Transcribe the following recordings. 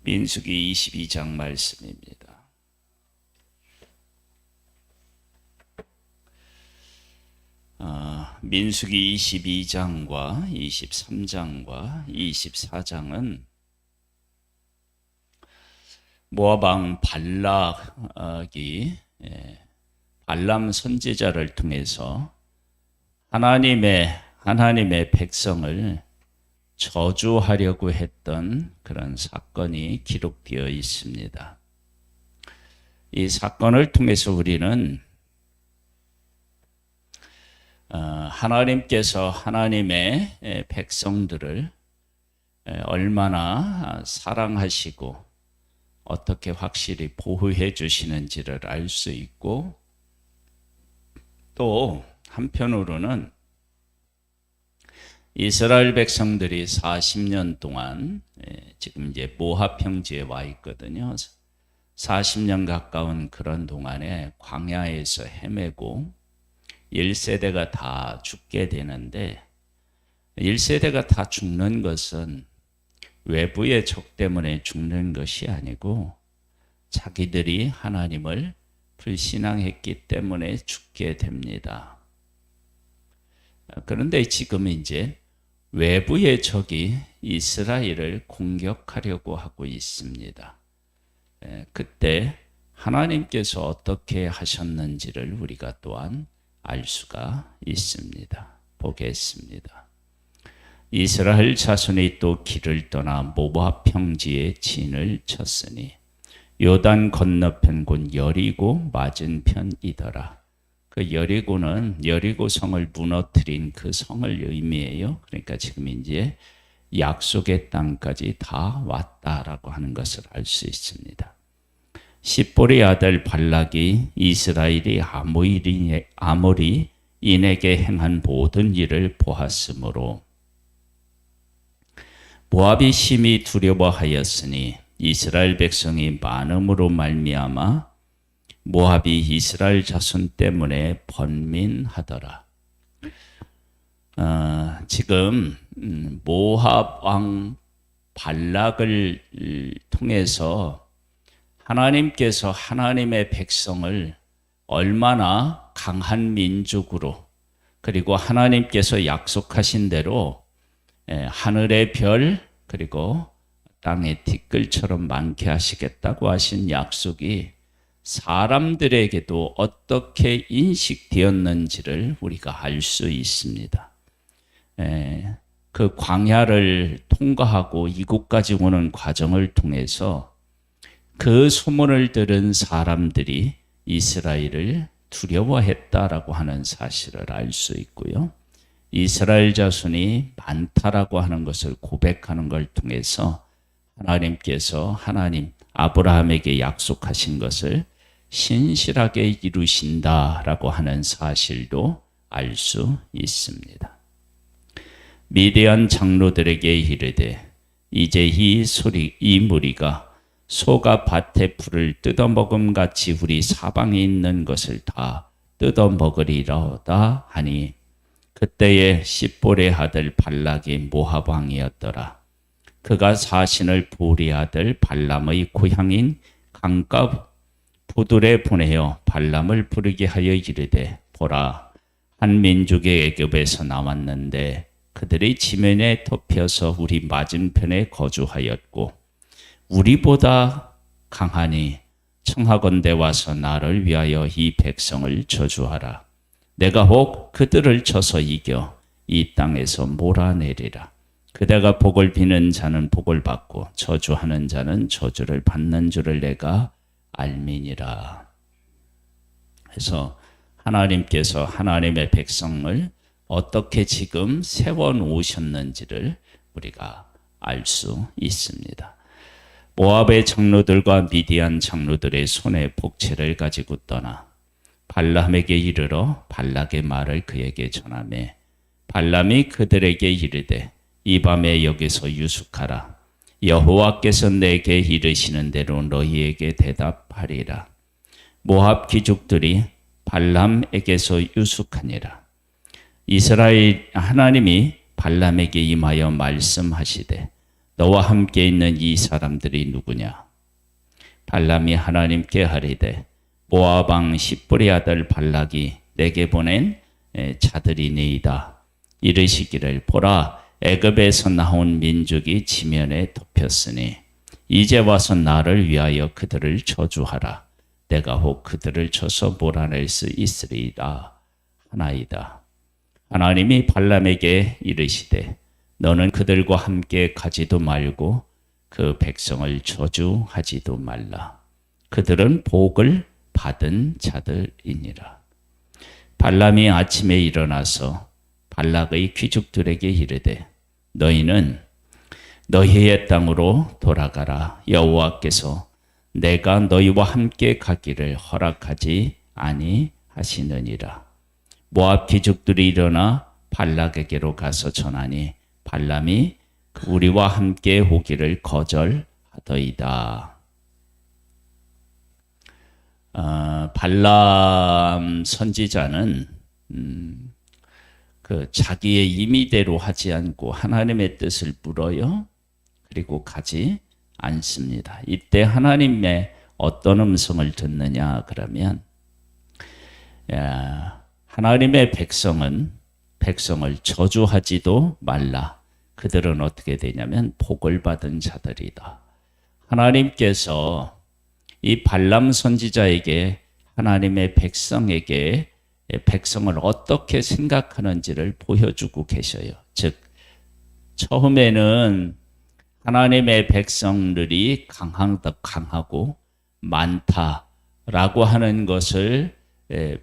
민수기 22장 말씀입니다. 민수기 22장과 23장과 24장은 모압 왕 발락이 발람 선지자를 통해서 하나님의 백성을 저주하려고 했던 그런 사건이 기록되어 있습니다. 이 사건을 통해서 우리는 하나님께서 하나님의 백성들을 얼마나 사랑하시고 어떻게 확실히 보호해 주시는지를 알 수 있고, 또 한편으로는 이스라엘 백성들이 40년 동안 지금 이제 모압 평지에 와 있거든요. 40년 가까운 그런 동안에 광야에서 헤매고 1세대가 다 죽게 되는데, 1세대가 다 죽는 것은 외부의 적 때문에 죽는 것이 아니고 자기들이 하나님을 불신앙했기 때문에 죽게 됩니다. 그런데 지금 이제 외부의 적이 이스라엘을 공격하려고 하고 있습니다. 그때 하나님께서 어떻게 하셨는지를 우리가 또한 알 수가 있습니다. 보겠습니다. 이스라엘 자손이 또 길을 떠나 모압 평지에 진을 쳤으니 요단 건너편 곧 여리고 맞은편이더라. 그 여리고는 여리고 성을 무너뜨린 그 성을 의미해요. 그러니까 지금 이제 약속의 땅까지 다 왔다라고 하는 것을 알 수 있습니다. 십볼의 아들 발락이 이스라엘이 아모리인에게 행한 모든 일을 보았으므로 모압이 심히 두려워하였으니 이스라엘 백성이 많음으로 말미암아 모압이 이스라엘 자손 때문에 번민하더라. 지금 모압 왕 발락을 통해서 하나님께서 하나님의 백성을 얼마나 강한 민족으로, 그리고 하나님께서 약속하신 대로 하늘의 별 그리고 땅의 티끌처럼 많게 하시겠다고 하신 약속이 사람들에게도 어떻게 인식되었는지를 우리가 알 수 있습니다. 그 광야를 통과하고 이곳까지 오는 과정을 통해서 그 소문을 들은 사람들이 이스라엘을 두려워했다라고 하는 사실을 알 수 있고요. 이스라엘 자손이 많다라고 하는 것을 고백하는 걸 통해서 하나님께서 아브라함에게 약속하신 것을 신실하게 이루신다라고 하는 사실도 알 수 있습니다. 미디안 장로들에게 이르되 이제 이 무리가 소가 밭의 풀을 뜯어먹음 같이 우리 사방에 있는 것을 다 뜯어먹으리로다 하니, 그때에 십볼의 아들 발락이 모압 왕이었더라. 그가 사신을 보리 아들 발람의 고향인 강가 부들에 보내어 발람을 부르게 하여 이르되, 보라, 한 민족의 애굽에서 나왔는데 그들이 지면에 덮여서 우리 맞은편에 거주하였고 우리보다 강하니 청하건대 와서 나를 위하여 이 백성을 저주하라. 내가 혹 그들을 쳐서 이겨 이 땅에서 몰아내리라. 그대가 복을 비는 자는 복을 받고 저주하는 자는 저주를 받는 줄을 내가 알미니라. 그래서 하나님께서 하나님의 백성을 어떻게 지금 세워놓으셨는지를 우리가 알 수 있습니다. 모압의 장로들과 미디안 장로들의 손에 복채를 가지고 떠나 발람에게 이르러 발락의 말을 그에게 전하매, 발람이 그들에게 이르되 이 밤에 여기서 유숙하라. 여호와께서 내게 이르시는 대로 너희에게 대답하리라. 모압 귀족들이 발람에게서 유숙하니라. 이스라엘 하나님이 발람에게 임하여 말씀하시되 너와 함께 있는 이 사람들이 누구냐? 발람이 하나님께 하리되 모압 왕 십볼의 아들 발락이 내게 보낸 자들이니이다. 이르시기를 보라, 애굽에서 나온 민족이 지면에 덮였으니 이제 와서 나를 위하여 그들을 저주하라. 내가 혹 그들을 쳐서 몰아낼 수 있으리이다 하나이다. 하나님이 발람에게 이르시되 너는 그들과 함께 가지도 말고 그 백성을 저주하지도 말라. 그들은 복을 받은 자들이니라. 발람이 아침에 일어나서 발락의 귀족들에게 이르되 너희는 너희의 땅으로 돌아가라. 여호와께서 내가 너희와 함께 가기를 허락하지 아니하시느니라. 모압 귀족들이 일어나 발락에게로 가서 전하니 발람이 우리와 함께 오기를 거절하더이다. 발람 선지자는 자기의 임의대로 하지 않고 하나님의 뜻을 물어요. 그리고 가지 않습니다. 이때 하나님의 어떤 음성을 듣느냐 그러면 하나님의 백성을 저주하지도 말라. 그들은 어떻게 되냐면 복을 받은 자들이다. 하나님께서 이 발람 선지자에게 하나님의 백성에게 백성을 어떻게 생각하는지를 보여주고 계셔요. 즉 처음에는 하나님의 백성들이 강하고 많다라고 하는 것을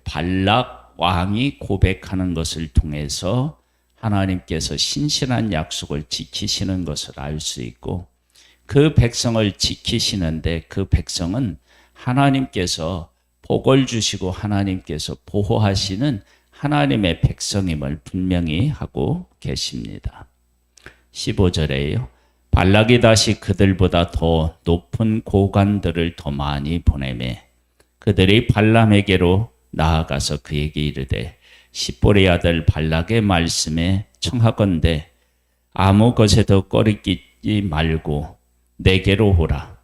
발락 왕이 고백하는 것을 통해서 하나님께서 신실한 약속을 지키시는 것을 알 수 있고 그 백성을 지키시는데 그 백성은 하나님께서 복을 주시고 하나님께서 보호하시는 하나님의 백성임을 분명히 하고 계십니다. 15절에요. 발락이 다시 그들보다 더 높은 고관들을 더 많이 보내매 그들이 발람에게로 나아가서 그에게 이르되 십볼의 아들 발락의 말씀에 청하건대 아무 것에도 꺼리끼지 말고 내게로 오라.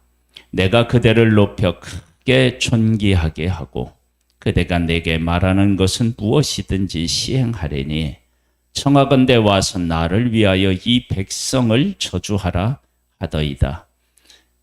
내가 그대를 높여 크게 존귀하게 하고 그대가 내게 말하는 것은 무엇이든지 시행하리니 청하건대 와서 나를 위하여 이 백성을 저주하라 하더이다.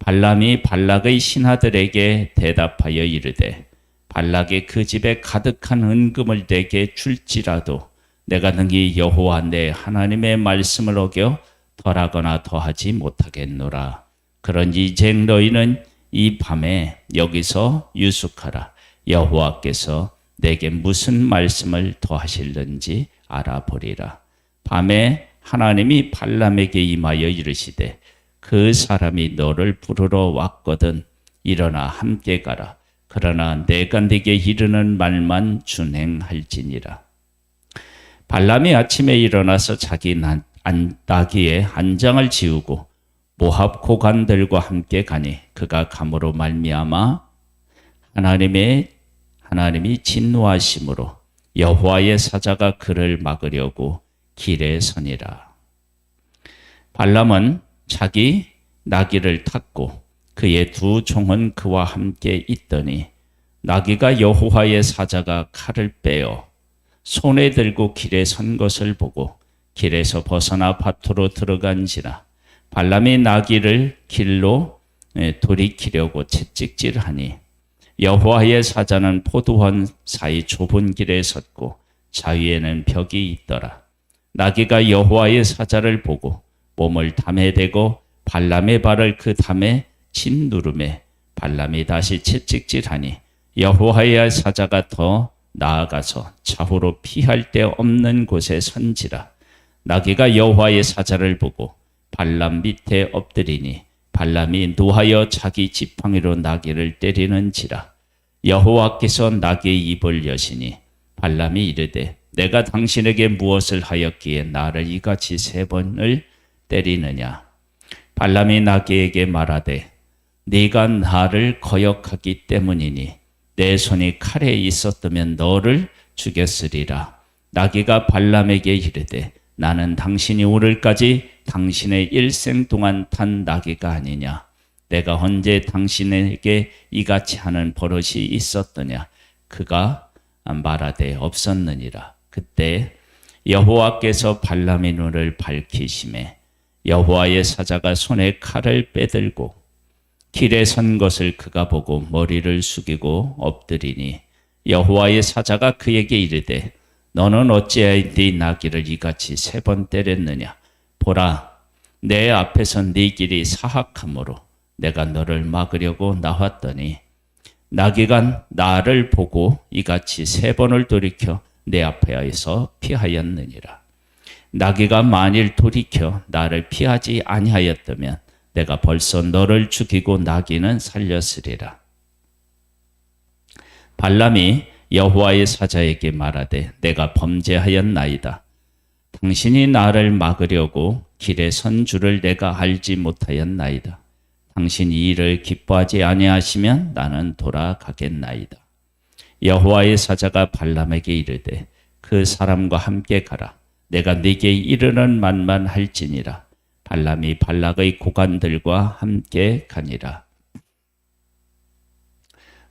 발람이 발락의 신하들에게 대답하여 이르되 발락이 그 집에 가득한 은금을 내게 줄지라도 내가 능히 여호와 내 하나님의 말씀을 어겨 덜하거나 더하지 못하겠노라. 그런즉 너희는 이 밤에 여기서 유숙하라. 여호와께서 내게 무슨 말씀을 더하실는지 알아보리라. 밤에 하나님이 발람에게 임하여 이르시되 그 사람이 너를 부르러 왔거든 일어나 함께 가라. 그러나 내가 네게 이르는 말만 준행할지니라. 발람이 아침에 일어나서 자기 나귀의 안장을 지우고 모압 고관들과 함께 가니 그가 감으로 말미암아 하나님이 진노하심으로 여호와의 사자가 그를 막으려고 길에 서니라. 발람은 자기 나귀를 탔고 그의 두 종은 그와 함께 있더니 나귀가 여호와의 사자가 칼을 빼어 손에 들고 길에 선 것을 보고 길에서 벗어나 밭으로 들어간지라. 발람이 나귀를 길로 돌이키려고 채찍질하니 여호와의 사자는 포도원 사이 좁은 길에 섰고 자위에는 벽이 있더라. 나귀가 여호와의 사자를 보고 몸을 담에 대고 발람의 발을 그 담에 짓누르매 발람이 다시 채찍질하니 여호와의 사자가 더 나아가서 좌우로 피할 데 없는 곳에 선지라. 나귀가 여호와의 사자를 보고 발람 밑에 엎드리니 발람이 노하여 자기 지팡이로 나귀를 때리는지라. 여호와께서 나귀의 입을 여시니 발람이 이르되 내가 당신에게 무엇을 하였기에 나를 이같이 3번을 때리느냐. 발람이 나귀에게 말하되 네가 나를 거역하기 때문이니 내 손이 칼에 있었다면 너를 죽였으리라. 나귀가 발람에게 이르되 나는 당신이 오늘까지 당신의 일생 동안 탄 나귀가 아니냐? 내가 언제 당신에게 이같이 하는 버릇이 있었더냐? 그가 말하되 없었느니라. 그때 여호와께서 발람의 눈을 밝히시매 여호와의 사자가 손에 칼을 빼들고 길에 선 것을 그가 보고 머리를 숙이고 엎드리니 여호와의 사자가 그에게 이르되 너는 어찌하여 네 나귀를 이같이 3번 때렸느냐? 보라, 내 앞에서 네 길이 사악하므로 내가 너를 막으려고 나왔더니 나귀가 나를 보고 이같이 3번을 돌이켜 내 앞에서 피하였느니라. 나귀가 만일 돌이켜 나를 피하지 아니하였다면 내가 벌써 너를 죽이고 나귀는 살렸으리라. 발람이 여호와의 사자에게 말하되 내가 범죄하였나이다. 당신이 나를 막으려고 길에 선 줄을 내가 알지 못하였나이다. 당신이 이를 기뻐하지 아니하시면 나는 돌아가겠나이다. 여호와의 사자가 발람에게 이르되 그 사람과 함께 가라. 내가 네게 이르는 말만 할지니라. 발람이 발락의 고관들과 함께 가니라.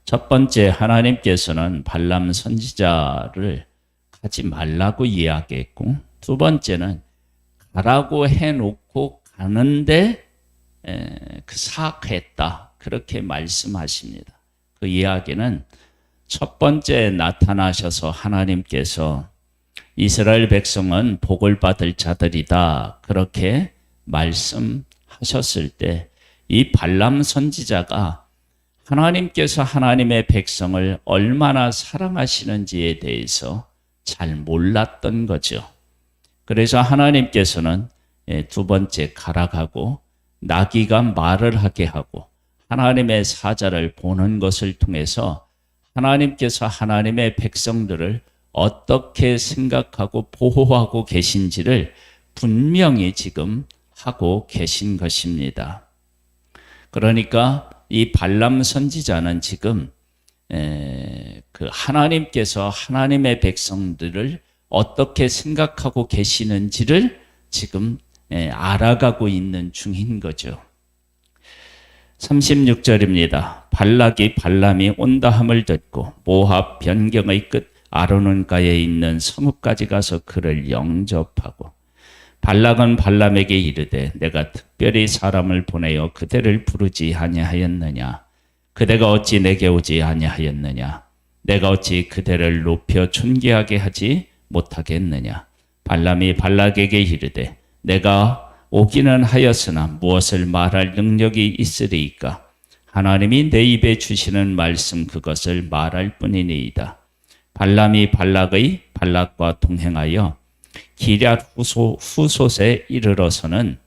첫 번째, 하나님께서는 발람 선지자를 가지 말라고 이야기했고, 두 번째는 가라고 해놓고 가는데 사악했다, 그렇게 말씀하십니다. 그 이야기는 첫 번째 나타나셔서 하나님께서 이스라엘 백성은 복을 받을 자들이다, 그렇게 말씀하셨을 때 이 발람 선지자가 하나님께서 하나님의 백성을 얼마나 사랑하시는지에 대해서 잘 몰랐던 거죠. 그래서 하나님께서는 두 번째 가라가고 나귀가 말을 하게 하고 하나님의 사자를 보는 것을 통해서 하나님께서 하나님의 백성들을 어떻게 생각하고 보호하고 계신지를 분명히 지금 하고 계신 것입니다. 그러니까 이 발람 선지자는 지금 그 하나님께서 하나님의 백성들을 어떻게 생각하고 계시는지를 지금 알아가고 있는 중인 거죠. 36절입니다. 발락이 발람이 온다 함을 듣고 모압 변경의 끝 아르논가에 있는 성읍까지 가서 그를 영접하고 발락은 발람에게 이르되 내가 특별히 사람을 보내어 그대를 부르지 아니하였느냐? 그대가 어찌 내게 오지 아니하였느냐? 내가 어찌 그대를 높여 존귀하게 하지 못하겠느냐? 발람이 발락에게 이르되 내가 오기는 하였으나 무엇을 말할 능력이 있으리이까? 하나님이 내 입에 주시는 말씀 그것을 말할 뿐이니이다. 발람이 발락과 동행하여 기럇 후솥에 이르러서는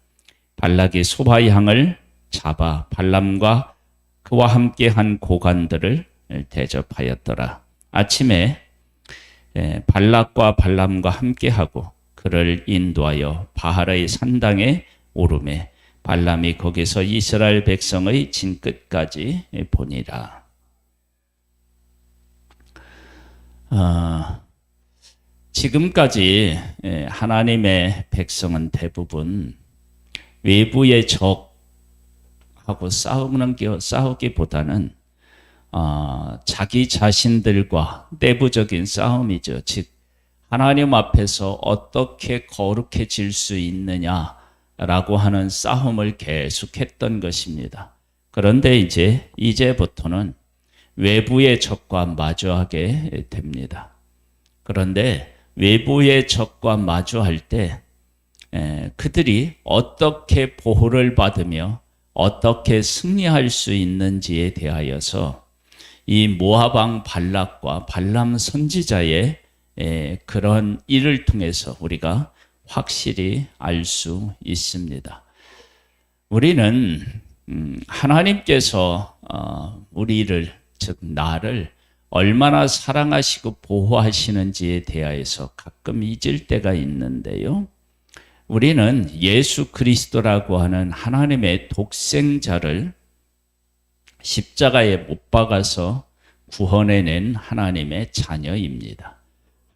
발락이 소바향을 잡아 발람과 그와 함께한 고관들을 대접하였더라. 아침에 발락과 발람과 함께하고 그를 인도하여 바할의 산당에 오르매 발람이 거기서 이스라엘 백성의 진끝까지 보니라. 지금까지 하나님의 백성은 대부분 외부의 적하고 싸우기보다는 자기 자신들과 내부적인 싸움이죠. 즉 하나님 앞에서 어떻게 거룩해질 수 있느냐라고 하는 싸움을 계속했던 것입니다. 그런데 이제부터는 외부의 적과 마주하게 됩니다. 그런데 외부의 적과 마주할 때 그들이 어떻게 보호를 받으며 어떻게 승리할 수 있는지에 대하여서 이 모압 왕 발락과 발람 선지자의 그런 일을 통해서 우리가 확실히 알 수 있습니다. 우리는 하나님께서 우리를, 즉 나를 얼마나 사랑하시고 보호하시는지에 대하여서 가끔 잊을 때가 있는데요. 우리는 예수 그리스도라고 하는 하나님의 독생자를 십자가에 못 박아서 구원해낸 하나님의 자녀입니다.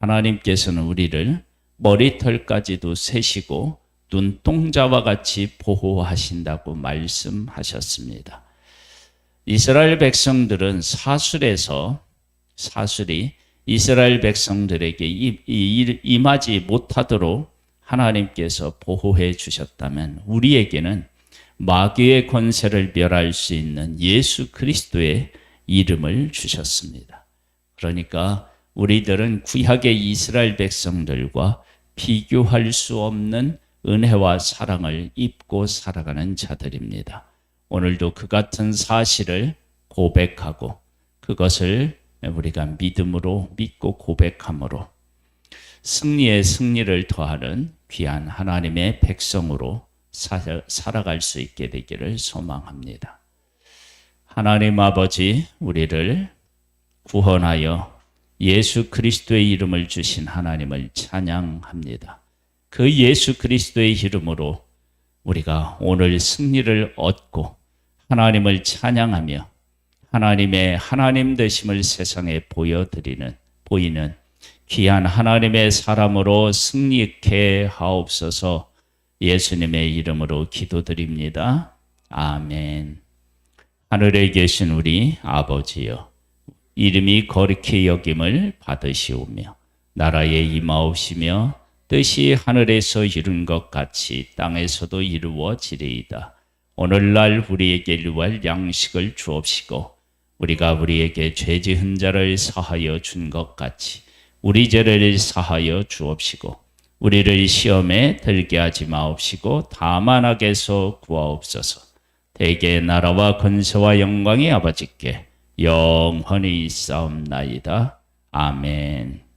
하나님께서는 우리를 머리털까지도 세시고 눈동자와 같이 보호하신다고 말씀하셨습니다. 이스라엘 백성들은 사술이 이스라엘 백성들에게 임하지 못하도록 하나님께서 보호해 주셨다면 우리에게는 마귀의 권세를 멸할 수 있는 예수 그리스도의 이름을 주셨습니다. 그러니까 우리들은 구약의 이스라엘 백성들과 비교할 수 없는 은혜와 사랑을 입고 살아가는 자들입니다. 오늘도 그 같은 사실을 고백하고 그것을 우리가 믿음으로 믿고 고백함으로 승리에 승리를 더하는 귀한 하나님의 백성으로 살아갈 수 있게 되기를 소망합니다. 하나님 아버지, 우리를 구원하여 예수 그리스도의 이름을 주신 하나님을 찬양합니다. 그 예수 그리스도의 이름으로 우리가 오늘 승리를 얻고 하나님을 찬양하며 하나님의 하나님 되심을 세상에 보이는 귀한 하나님의 사람으로 승리케 하옵소서. 예수님의 이름으로 기도드립니다. 아멘. 하늘에 계신 우리 아버지여, 이름이 거룩히 여김을 받으시오며 나라에 임하옵시며 뜻이 하늘에서 이룬 것 같이 땅에서도 이루어지리이다. 오늘날 우리에게 일용할 양식을 주옵시고 우리가 우리에게 죄 지은 자를 사하여 준 것 같이 우리 죄를 사하여 주옵시고 우리를 시험에 들게 하지 마옵시고 다만 악에서 구하옵소서. 대개 나라와 권세와 영광이 아버지께 영원히 있사옵나이다. 아멘.